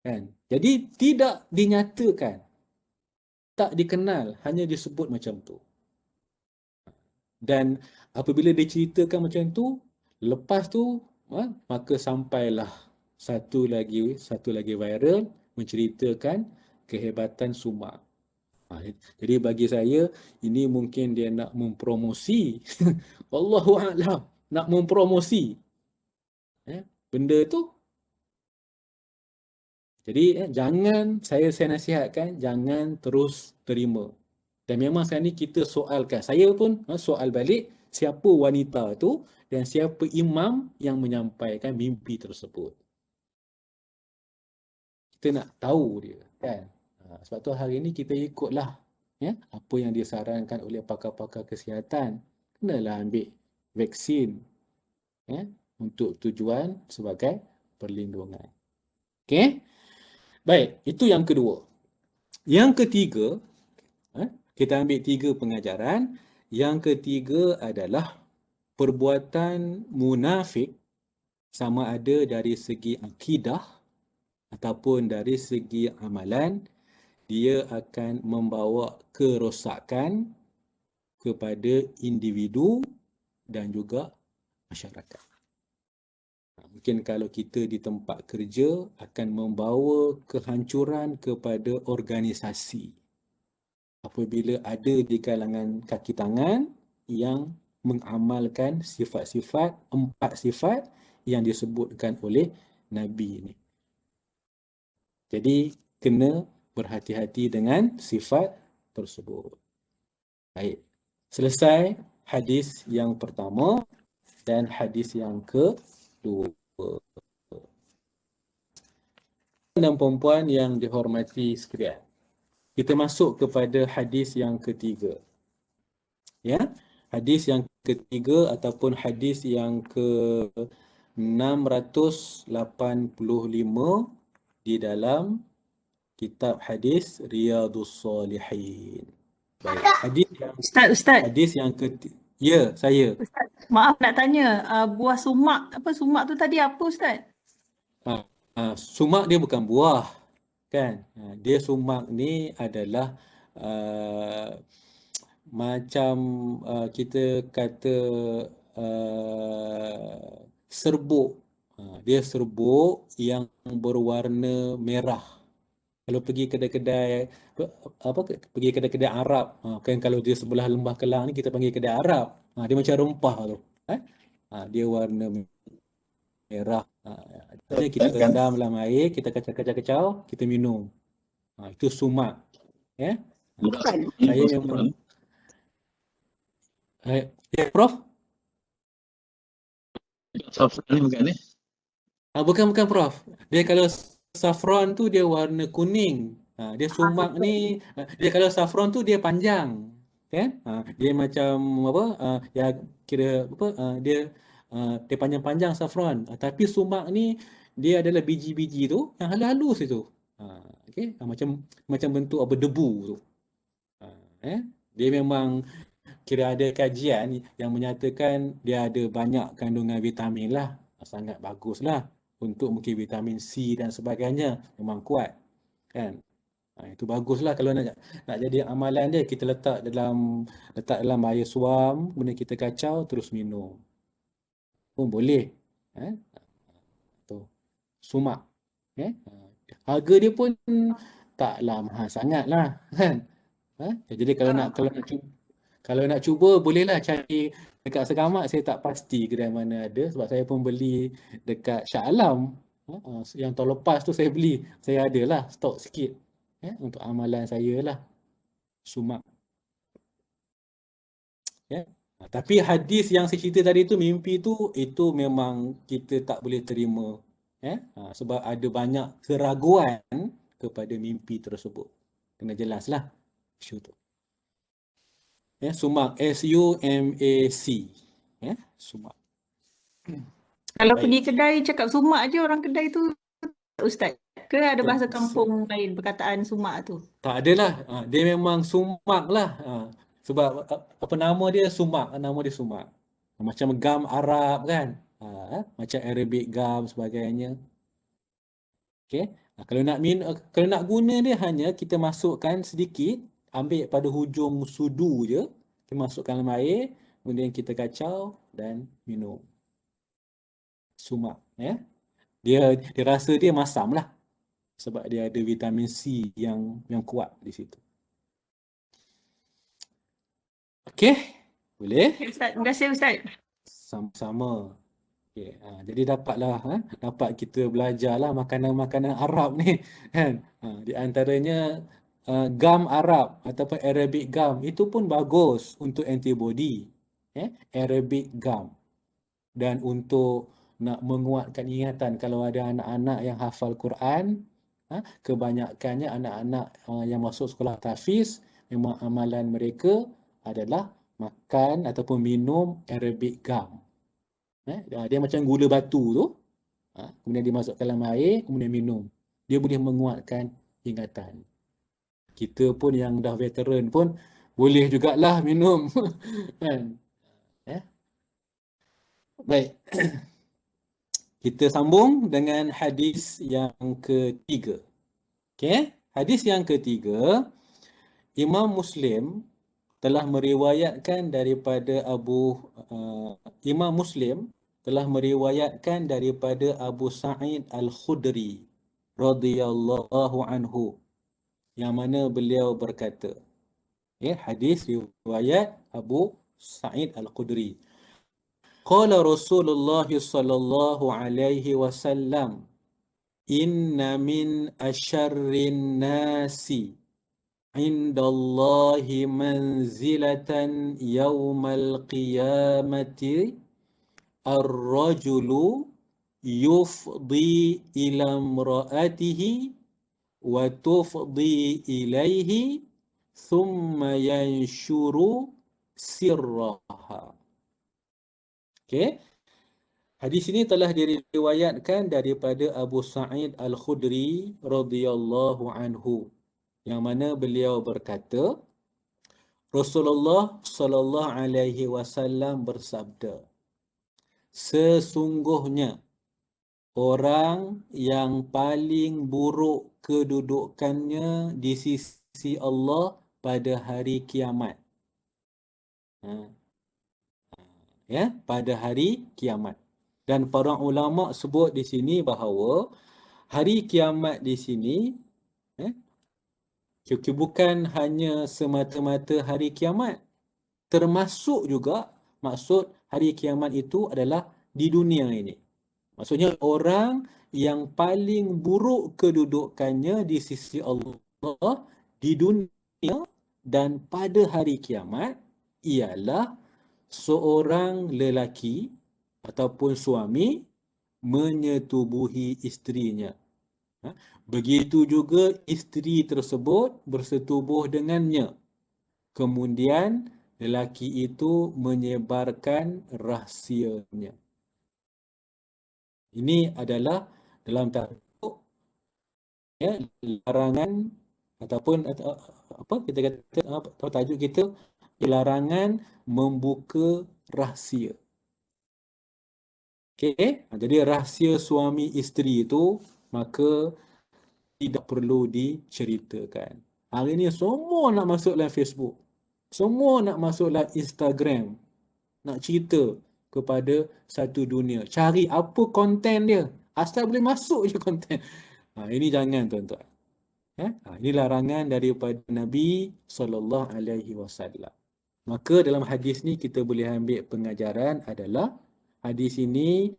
Kan? Jadi tidak dinyatakan, tak dikenal, hanya disebut macam tu. Dan apabila diceritakan macam tu, lepas tu maka sampailah satu lagi viral menceritakan kehebatan sumak. Jadi bagi saya, ini mungkin dia nak mempromosi Wallahu a'lam, nak mempromosi benda tu. Jadi saya nasihatkan, jangan terus terima. Dan memang sekarang ni kita soalkan, saya pun soal balik, siapa wanita tu dan siapa imam yang menyampaikan mimpi tersebut. Kita nak tahu dia, kan. Sebab tu hari ni kita ikutlah apa yang disarankan oleh pakar-pakar kesihatan. Kenalah ambil vaksin untuk tujuan sebagai perlindungan. Okey? Baik, itu yang kedua. Yang ketiga, kita ambil 3 pengajaran. Yang ketiga adalah perbuatan munafik, sama ada dari segi akidah ataupun dari segi amalan, dia akan membawa kerosakan kepada individu dan juga masyarakat. Mungkin kalau kita di tempat kerja, akan membawa kehancuran kepada organisasi. Apabila ada di kalangan kaki tangan yang mengamalkan sifat-sifat, 4 sifat yang disebutkan oleh Nabi ni. Jadi kena berhati-hati dengan sifat tersebut. Baik. Selesai hadis yang pertama dan hadis yang kedua. Dan perempuan yang dihormati sekalian, kita masuk kepada hadis yang ketiga. Ya, hadis yang ketiga ataupun hadis yang ke-685 di dalam kitab hadis Riyadhus Salihin. Baik, Ustaz. Hadis yang ketiga. Ya, saya. Ustaz, maaf nak tanya, buah sumak, sumak tu tadi apa Ustaz? Sumak dia bukan buah, kan? Dia sumak ni adalah macam kita kata serbuk. Dia serbuk yang berwarna merah. Kalau pergi kedai-kedai pergi kedai-kedai Arab, kan kalau dia sebelah Lembah Kelang ni kita panggil kedai Arab. Dia macam rempah tu. Dia warna merah. Jadi kita rendam dalam air, kita kacau-kacau, kita minum. Itu sumak. Ya. Saya memang Prof? Saffron ni bukan ni? Bukan Prof. Dia kalau saffron tu dia warna kuning. Dia sumak ni, dia kalau saffron tu dia panjang. Kan? Dia macam apa? Ya kira apa? Dia panjang-panjang saffron. Tapi sumak ni dia adalah biji-biji tu yang halus-halus itu. Okey, macam bentuk apa debu tu. Dia memang kira ada kajian yang menyatakan dia ada banyak kandungan vitamin lah. Sangat bagus lah untuk mungkin vitamin C dan sebagainya. Memang kuat. Kan? Itu bagus lah kalau nak jadi amalan dia. Kita letak dalam air suam, kemudian kita kacau, terus minum. Pun boleh. Tu. Sumak. Harga dia pun taklah mahal sangat lah. Kan? Jadi kalau nak cuba bolehlah cari dekat Segamat. Saya tak pasti kedai mana ada sebab saya pun beli dekat Shah Alam. Yang tahun lepas tu saya beli. Saya ada lah stok sikit untuk amalan saya lah. Sumak. Tapi hadis yang saya cerita tadi tu, mimpi tu, itu memang kita tak boleh terima. Sebab ada banyak keraguan kepada mimpi tersebut. Kena jelaslah isu tu. Sumak, S-U-M-A-C. Sumak. Kalau pergi kedai cakap sumak je orang kedai tu, Ustaz? Ke ada bahasa kampung lain perkataan sumak tu? Tak adalah. Dia memang sumak lah. Sebab apa nama dia sumak. Nama dia sumak. Macam gam Arab kan. Macam Arabic gum sebagainya. Okay. Kalau nak guna dia hanya kita masukkan sedikit, ambil pada hujung sudu je, kita masukkan dalam air, kemudian kita kacau dan minum. Sumak. Dia rasa dia masam lah. Sebab dia ada vitamin C yang kuat di situ. Okey, boleh? Ustaz, terima kasih Ustaz. Sama-sama. Okay. Jadi dapat kita belajarlah makanan-makanan Arab ni kan. Di antaranya gam Arab ataupun Arabic gum itu pun bagus untuk antibody. Arabic gum. Dan untuk nak menguatkan ingatan kalau ada anak-anak yang hafal Quran, kebanyakannya anak-anak yang masuk sekolah tahfiz, memang amalan mereka adalah makan ataupun minum Arabic gum. Dia macam gula batu tu. Kemudian dimasukkan dalam air, kemudian minum. Dia boleh menguatkan ingatan. Kita pun yang dah veteran pun boleh jugalah minum. Kan? Baik. Kita sambung dengan hadis yang ketiga. Okey, hadis yang ketiga, Imam Muslim telah meriwayatkan daripada Imam Muslim telah meriwayatkan daripada Abu Sa'id Al-Khudri radhiyallahu anhu, yang mana beliau berkata, hadis riwayat Abu Sa'id Al-Khudri. Qala Rasulullah sallallahu alaihi wasallam, inna min asyarrin nasi indallahi manzilatan yawmal qiyamati ar-rajulu yufdi ila imra'atihi wa tufdi ilaihi thumma yanshuru sirraha. Okey. Hadis ini telah diriwayatkan daripada Abu Sa'id Al-Khudri radhiyallahu anhu, yang mana beliau berkata, Rasulullah sallallahu alaihi wasallam bersabda, sesungguhnya orang yang paling buruk kedudukannya di sisi Allah pada hari kiamat. Pada hari kiamat. Dan para ulama sebut di sini bahawa hari kiamat di sini bukan hanya semata-mata hari kiamat, termasuk juga maksud hari kiamat itu adalah di dunia ini. Maksudnya orang yang paling buruk kedudukannya di sisi Allah di dunia dan pada hari kiamat ialah seorang lelaki ataupun suami menyetubuhi isterinya. Begitu juga isteri tersebut bersetubuh dengannya. Kemudian lelaki itu menyebarkan rahsianya. Ini adalah dalam tajuk larangan ataupun apa kita kata atau tajuk kita, larangan membuka rahsia. Okey, jadi rahsia suami isteri itu maka tidak perlu diceritakan. Hari ni semua nak masuk dalam Facebook. Semua nak masuk dalam Instagram. Nak cerita kepada satu dunia. Cari apa konten dia. Asal boleh masuk je konten. Ini jangan tuan-tuan. Ini larangan daripada Nabi SAW. Maka dalam hadis ni kita boleh ambil pengajaran adalah hadis ini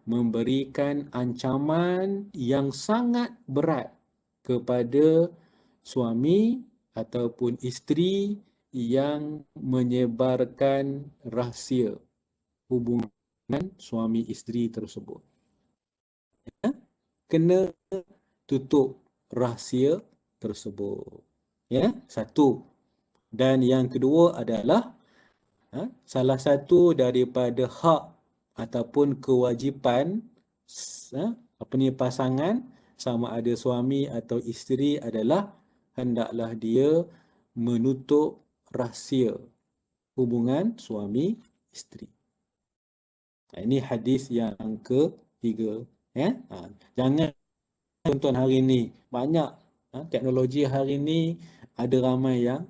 memberikan ancaman yang sangat berat kepada suami ataupun isteri yang menyebarkan rahsia hubungan suami isteri tersebut. Kena tutup rahsia tersebut. Satu. Dan yang kedua adalah salah satu daripada hak ataupun kewajipan pasangan sama ada suami atau isteri adalah hendaklah dia menutup rahsia hubungan suami isteri. Ini hadis yang ketiga. Jangan tuan-tuan hari ni banyak teknologi hari ni ada ramai yang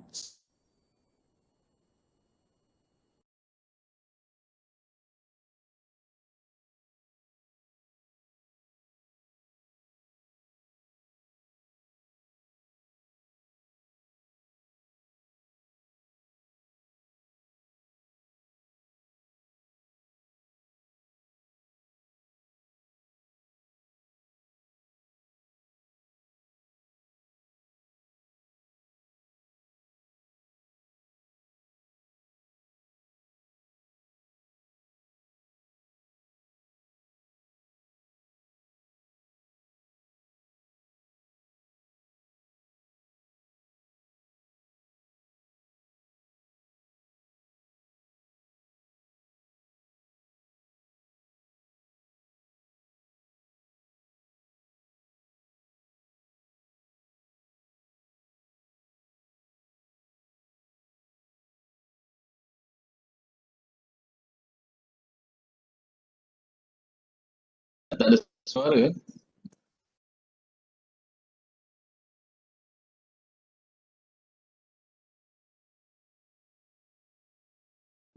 tak ada suara.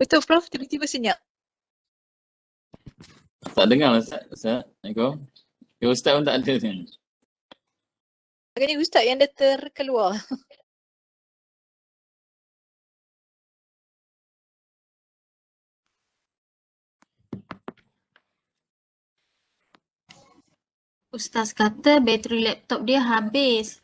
Betul Prof, tiba-tiba senyap. Tak dengar Ustaz. Assalamualaikum. Ustaz pun tak ada ni. Agaknya Ustaz yang dah terkeluar. Ustaz kata bateri laptop dia habis.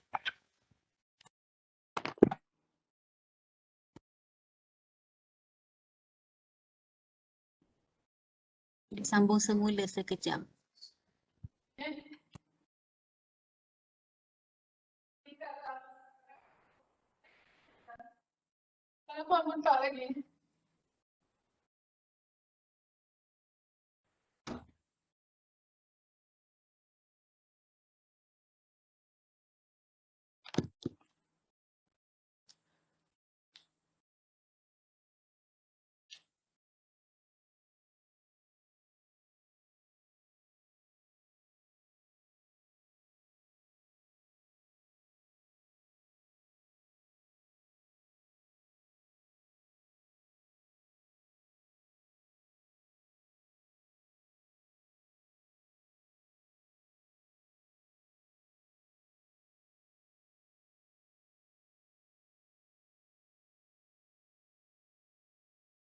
Sambung semula sekejap. Kenapa buka lagi?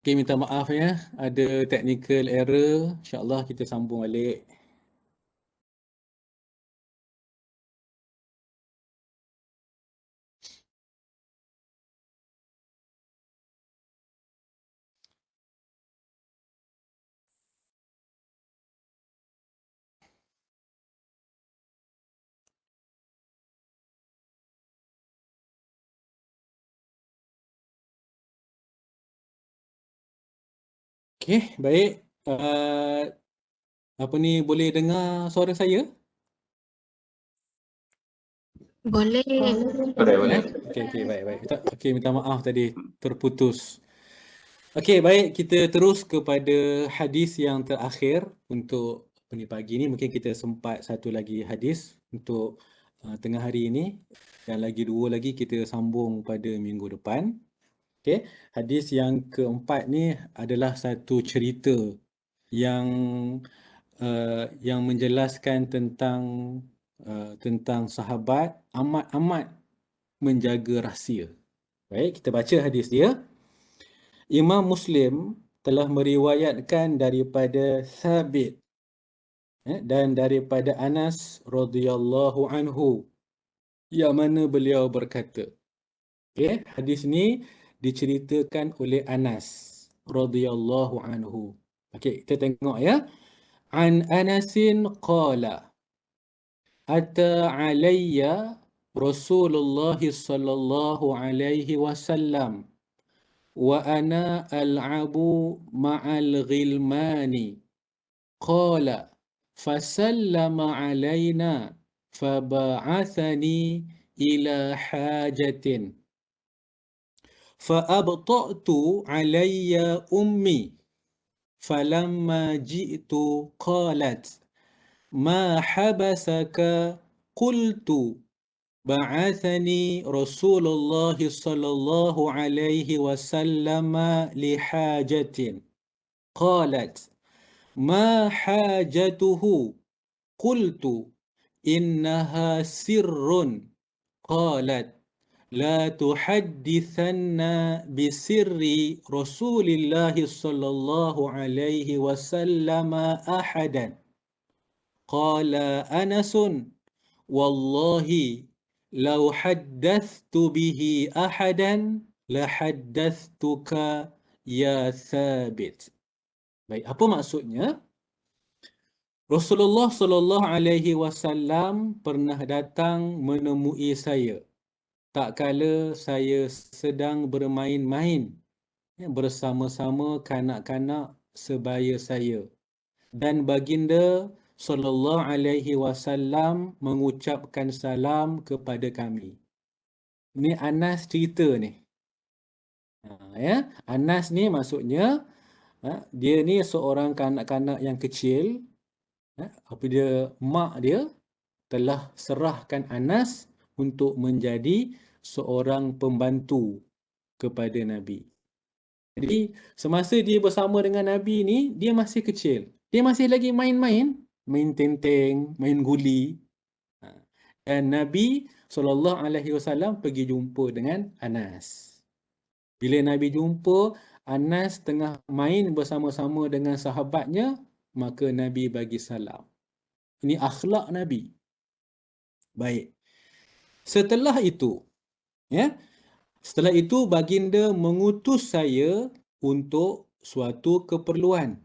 Okay, minta maaf ya, ada technical error. InsyaAllah kita sambung balik. Okay, baik. Apa ni, boleh dengar suara saya? Boleh. Boleh. Okey, baik. Okey, minta maaf tadi terputus. Okey, baik, kita terus kepada hadis yang terakhir untuk pagi ni. Mungkin kita sempat satu lagi hadis untuk tengah hari ini dan lagi dua lagi kita sambung pada minggu depan. Okey, hadis yang keempat ni adalah satu cerita yang menjelaskan tentang sahabat amat menjaga rahsia. Baik, kita baca hadis dia. Imam Muslim telah meriwayatkan daripada Thabit dan daripada Anas radhiyallahu anhu yang mana beliau berkata. Okay, hadis ni diceritakan oleh Anas radhiyallahu anhu. Okey, kita tengok ya. An Anasin qala Ata alayya Rasulullah sallallahu alaihi wasallam wa ana al'abu ma'al ghilmani qala fasallama alayna faba'athani ila hajatin fa'abta'tu alayya ummi falamma ji'tu qalat ma habasaka qultu ba'athani Rasulullah sallallahu alaihi wasallam lihajatin qalat ma hajatuhu qultu innaha sirrun qalat la tuhaddithanna bisirri Rasulillah sallallahu alaihi wasallam ahadan qala Anasun wallahi law haddathtu bihi ahadan la haddathtuka ya Thabit. Baik, apa maksudnya? Rasulullah sallallahu alaihi wasallam pernah datang menemui saya tak kala saya sedang bermain-main bersama-sama kanak-kanak sebaya saya, dan baginda sallallahu alaihi wasallam mengucapkan salam kepada kami. Ni Anas cerita ni. Ya, Anas ni maksudnya dia ni seorang kanak-kanak yang kecil. Apabila mak dia telah serahkan Anas untuk menjadi seorang pembantu kepada Nabi. Jadi semasa dia bersama dengan Nabi ni, dia masih kecil. Dia masih lagi main-main, main tenteng, main guli. Dan Nabi SAW pergi jumpa dengan Anas. Bila Nabi jumpa, Anas tengah main bersama-sama dengan sahabatnya, maka Nabi bagi salam. Ini akhlak Nabi. Baik. Setelah itu, ya, setelah itu baginda mengutus saya untuk suatu keperluan.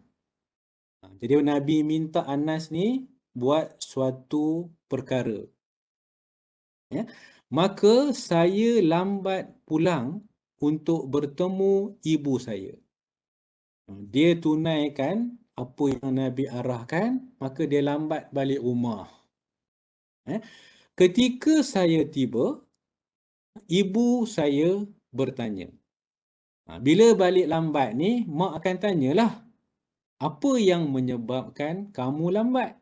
Jadi Nabi minta Anas ni buat suatu perkara. Ya. Maka saya lambat pulang untuk bertemu ibu saya. Dia tunaikan apa yang Nabi arahkan, maka dia lambat balik rumah. Ketika saya tiba, ibu saya bertanya. Bila balik lambat ni, mak akan tanyalah, apa yang menyebabkan kamu lambat?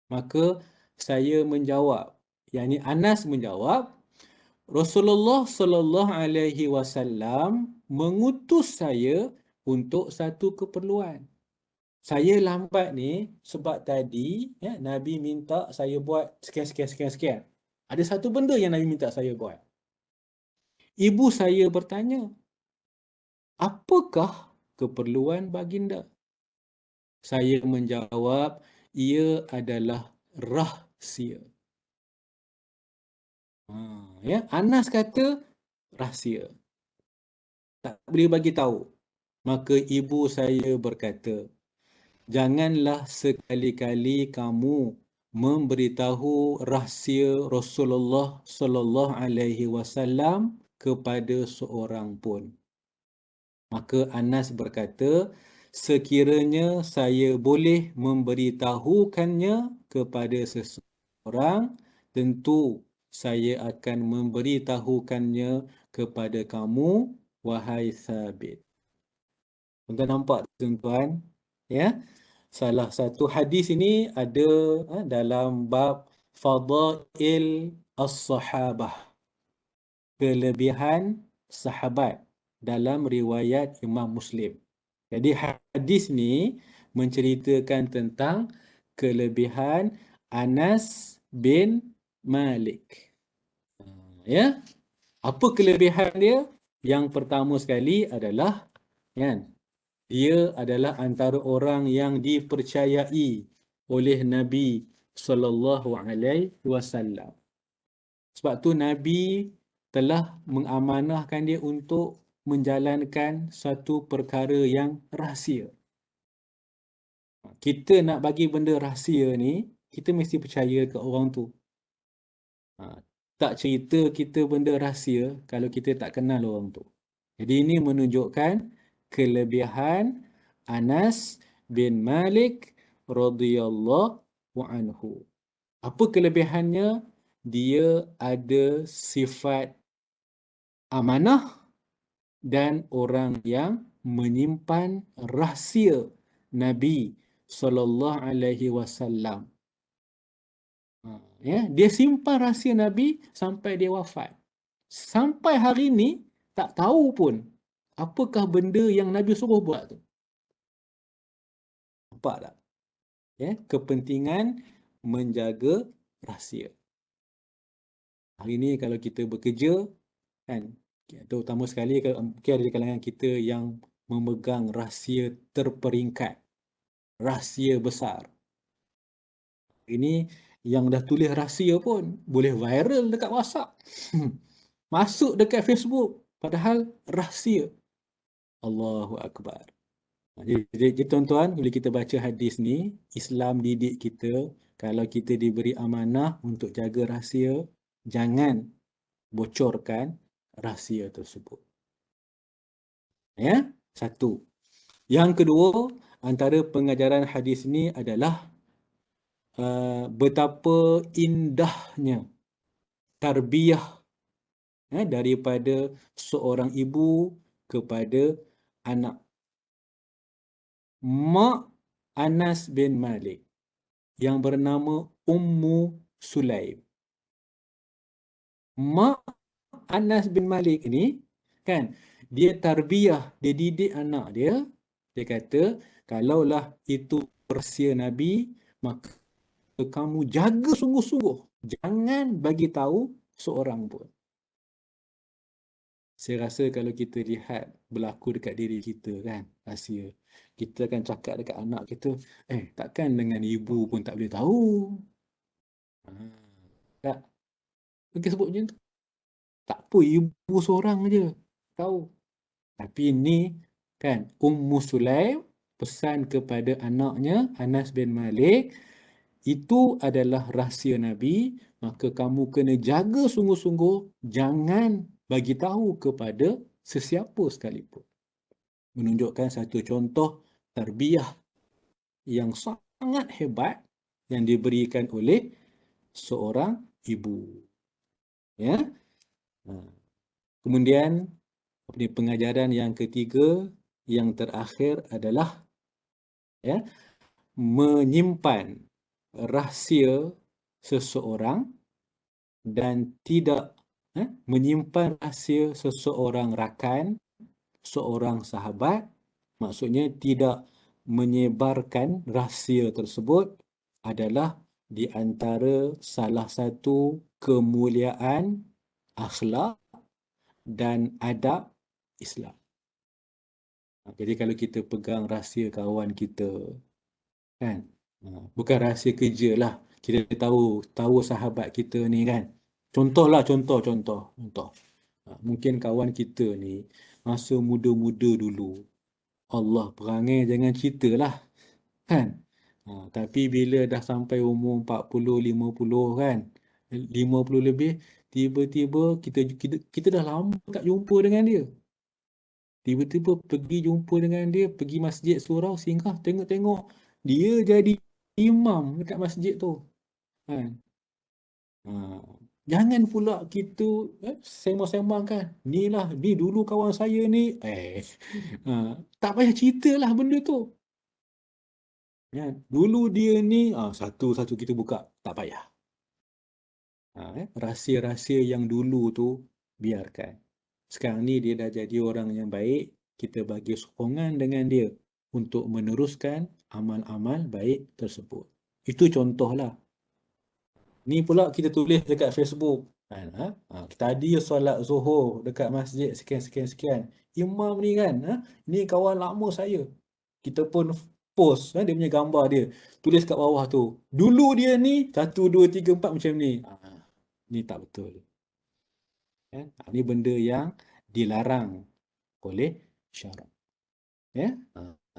Maka saya menjawab, yakni Anas menjawab, Rasulullah sallallahu alaihi wasallam mengutus saya untuk satu keperluan. Saya lambat ni sebab tadi ya, Nabi minta saya buat sekian. Ada satu benda yang Nabi minta saya buat. Ibu saya bertanya, apakah keperluan baginda? Saya menjawab, ia adalah rahsia. Ya, Anas kata rahsia. Tak boleh bagi tahu. Maka ibu saya berkata, janganlah sekali-kali kamu memberitahu rahsia Rasulullah sallallahu alaihi wasallam kepada seorang pun. Maka Anas berkata, sekiranya saya boleh memberitahukannya kepada seseorang, tentu saya akan memberitahukannya kepada kamu, wahai Thabit. Tuan nampak tuan-tuan, ya? Salah satu hadis ini ada dalam bab Fadail As-Sahabah, kelebihan sahabat dalam riwayat Imam Muslim. Jadi hadis ni menceritakan tentang kelebihan Anas bin Malik. Ya, apa kelebihan dia? Yang pertama sekali adalah, kan, dia adalah antara orang yang dipercayai oleh Nabi sallallahu alaihi wasallam. Sebab tu Nabi telah mengamanahkan dia untuk menjalankan satu perkara yang rahsia. Kita nak bagi benda rahsia ni, kita mesti percaya ke orang tu. Tak cerita kita benda rahsia kalau kita tak kenal orang tu. Jadi ini menunjukkan kelebihan Anas bin Malik radhiyallahu anhu. Apa kelebihannya? Dia ada sifat amanah dan orang yang menyimpan rahsia Nabi sallallahu alaihi wasallam. Ya, dia simpan rahsia Nabi sampai dia wafat. Sampai hari ni tak tahu pun apakah benda yang Nabi suruh buat tu. Nampak tak? Ya, kepentingan menjaga rahsia. Hari ni kalau kita bekerja, kan, terutama sekali kalau mungkin ada di kalangan kita yang memegang rahsia terperingkat, rahsia besar. Ini yang dah tulis rahsia pun boleh viral dekat WhatsApp. Masuk dekat Facebook, padahal rahsia. Allahu Akbar. Jadi tuan-tuan, bila kita baca hadis ni, Islam didik kita, kalau kita diberi amanah untuk jaga rahsia, jangan bocorkan rahsia tersebut. Ya, satu. Yang kedua, antara pengajaran hadis ni adalah betapa indahnya tarbiyah daripada seorang ibu kepada anak. Mak Anas bin Malik yang bernama Ummu Sulaim. Mak Anas bin Malik ini, kan, dia tarbiyah, dia didik anak dia. Dia kata, kalaulah itu rahsia Nabi, maka kamu jaga sungguh-sungguh. Jangan bagi tahu seorang pun. Saya rasa kalau kita lihat berlaku dekat diri kita kan, rahsia. Kita akan cakap dekat anak kita, takkan dengan ibu pun tak boleh tahu. Tak. Mungkin sebut macam tu. Tak apa, ibu seorang je tahu. Tapi ni kan, Ummu Sulaim pesan kepada anaknya, Anas bin Malik, itu adalah rahsia Nabi, maka kamu kena jaga sungguh-sungguh, jangan bagi tahu kepada sesiapa sekalipun. Menunjukkan satu contoh tarbiyah yang sangat hebat yang diberikan oleh seorang ibu. Ya. Kemudian pengajaran yang ketiga, yang terakhir adalah menyimpan rahsia seseorang dan tidak menyimpan rahsia seseorang rakan, seorang sahabat, maksudnya tidak menyebarkan rahsia tersebut adalah di antara salah satu kemuliaan akhlak dan adab Islam. Jadi kalau kita pegang rahsia kawan kita, kan, bukan rahsia kerja lah, kita tahu sahabat kita ni kan, contoh. Mungkin kawan kita ni masa muda-muda dulu Allah perangai jangan cerita lah kan. Tapi bila dah sampai umur 40, 50 kan, 50 lebih, tiba-tiba kita dah lama tak jumpa dengan dia. Tiba-tiba pergi jumpa dengan dia, pergi masjid surau, singgah tengok-tengok dia jadi imam dekat masjid tu. Kan? Jangan pula kita sembang-sembang kan. Ni dulu kawan saya ni. Tak payah ceritalah benda tu. Dulu dia ni, satu-satu kita buka. Tak payah. Rahsia-rahsia yang dulu tu biarkan. Sekarang ni dia dah jadi orang yang baik. Kita bagi sokongan dengan dia untuk meneruskan amal-amal baik tersebut. Itu contohlah. Ni pula kita tulis dekat Facebook. Tadi solat Zuhur dekat masjid sekian. Imam ni kan, ni kawan lama saya. Kita pun post dia punya gambar dia. Tulis kat bawah tu. Dulu dia ni 1, 2, 3, 4 macam ni. Ni tak betul. Ni benda yang dilarang oleh syarak.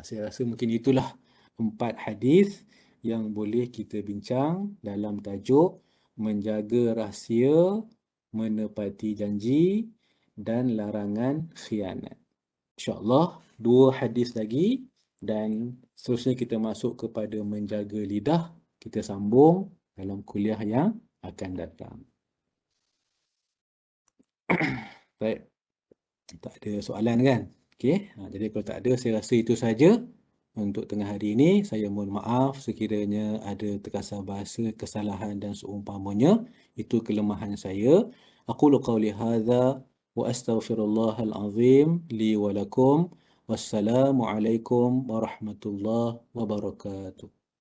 Saya rasa mungkin itulah 4 hadis yang boleh kita bincang dalam tajuk menjaga rahsia, menepati janji dan larangan khianat. InsyaAllah 2 hadis lagi dan seterusnya kita masuk kepada menjaga lidah. Kita sambung dalam kuliah yang akan datang. Baik. Tak ada soalan kan? Okey. Jadi kalau tak ada, saya rasa itu saja untuk tengah hari ini. Saya mohon maaf sekiranya ada terkasar bahasa, kesalahan dan seumpamanya. Itu kelemahan saya. Aqulu qawli hadza wa astaghfirullahal azim li wa lakum. Wassalamualaikum warahmatullahi wabarakatuh.